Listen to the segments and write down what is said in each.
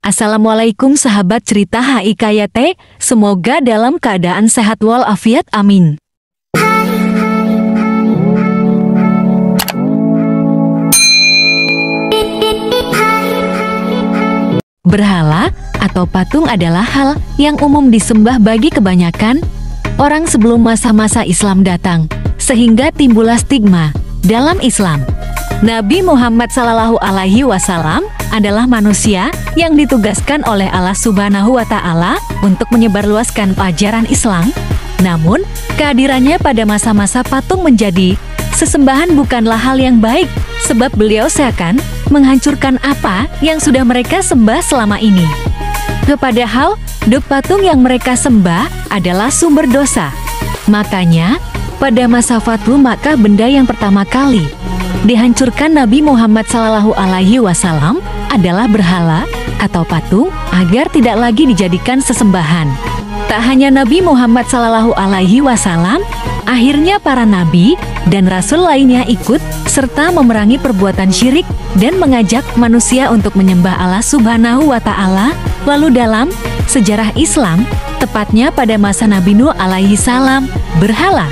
Assalamualaikum sahabat cerita HIKYT, semoga dalam keadaan sehat walafiat, amin. Berhala atau patung adalah hal yang umum disembah bagi kebanyakan orang sebelum masa-masa Islam datang, sehingga timbullah stigma dalam Islam. Nabi Muhammad SAW adalah manusia yang ditugaskan oleh Allah Subhanahu wa Ta'ala untuk menyebarluaskan ajaran Islam. Namun, kehadirannya pada masa-masa patung menjadi sesembahan bukanlah hal yang baik, sebab beliau seakan menghancurkan apa yang sudah mereka sembah selama ini. Padahal, patung yang mereka sembah adalah sumber dosa. Makanya, pada masa Fathu Makkah, benda yang pertama kali dihancurkan Nabi Muhammad SAW adalah berhala atau patung agar tidak lagi dijadikan sesembahan. Tak hanya Nabi Muhammad SAW, akhirnya para nabi dan rasul lainnya ikut serta memerangi perbuatan syirik dan mengajak manusia untuk menyembah Allah Subhanahu wa Ta'ala. Lalu dalam sejarah Islam, tepatnya pada masa Nabi Nuh alaihissalam, berhala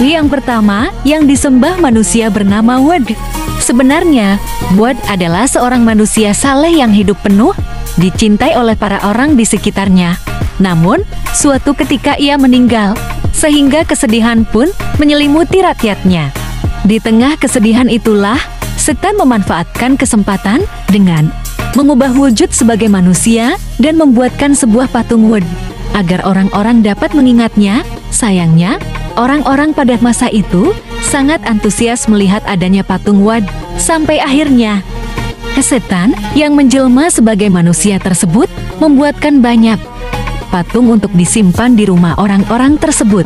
yang pertama yang disembah manusia bernama Wad. Sebenarnya, Wad adalah seorang manusia saleh yang hidup penuh, dicintai oleh para orang di sekitarnya. Namun, suatu ketika ia meninggal, sehingga kesedihan pun menyelimuti rakyatnya. Di tengah kesedihan itulah, setan memanfaatkan kesempatan dengan mengubah wujud sebagai manusia dan membuatkan sebuah patung Wad, agar orang-orang dapat mengingatnya. Sayangnya, orang-orang pada masa itu sangat antusias melihat adanya patung Wad, sampai akhirnya setan yang menjelma sebagai manusia tersebut membuatkan banyak patung untuk disimpan di rumah orang-orang tersebut.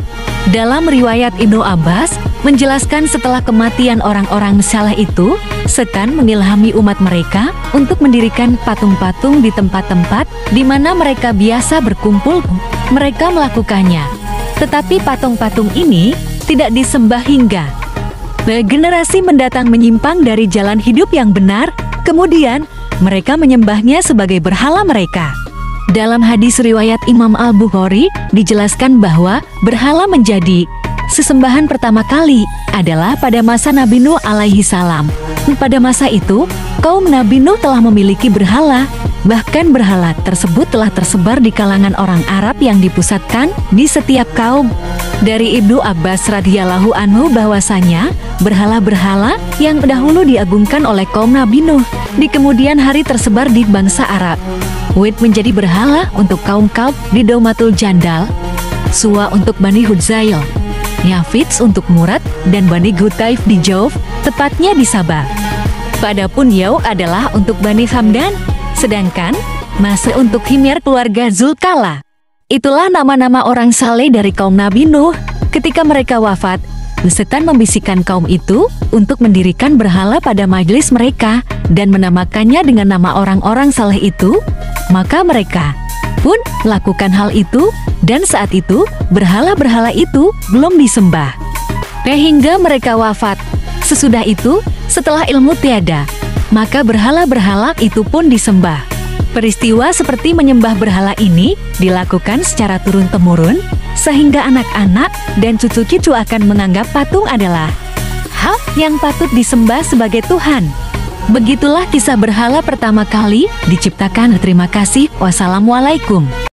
Dalam riwayat Ibnu Abbas menjelaskan setelah kematian orang-orang saleh itu, setan mengilhami umat mereka untuk mendirikan patung-patung di tempat-tempat di mana mereka biasa berkumpul. Mereka melakukannya, tetapi patung-patung ini tidak disembah hingga generasi mendatang menyimpang dari jalan hidup yang benar. Kemudian, mereka menyembahnya sebagai berhala mereka. Dalam hadis riwayat Imam Al-Bukhari, dijelaskan bahwa berhala menjadi sesembahan pertama kali adalah pada masa Nabi Nuh alaihissalam. Pada masa itu, kaum Nabi Nuh telah memiliki berhala. Bahkan berhala tersebut telah tersebar di kalangan orang Arab yang dipusatkan di setiap kaum. Dari Ibnu Abbas radhiyallahu anhu bahwasanya berhala-berhala yang dahulu diagungkan oleh kaum Nabi Nuh di kemudian hari tersebar di bangsa Arab. Wad menjadi berhala untuk kaum Kalb di Daumatul Jandal, Suwa untuk Bani Hudzail, Yafits untuk Murad, dan Bani Gutaif di Jauf, tepatnya di Sabah. Padahal Yau adalah untuk Bani Hamdan, sedangkan Mase untuk Himyar keluarga Zulkala. Itulah nama-nama orang saleh dari kaum Nabi Nuh. Ketika mereka wafat, setan membisikkan kaum itu untuk mendirikan berhala pada majelis mereka dan menamakannya dengan nama orang-orang saleh itu. Maka mereka pun lakukan hal itu, dan saat itu berhala-berhala itu belum disembah hingga mereka wafat. Sesudah itu, setelah ilmu tiada, maka berhala-berhala itu pun disembah. Peristiwa seperti menyembah berhala ini dilakukan secara turun-temurun, sehingga anak-anak dan cucu-cucu akan menganggap patung adalah hal yang patut disembah sebagai Tuhan. Begitulah kisah berhala pertama kali diciptakan. Terima kasih. Wassalamualaikum.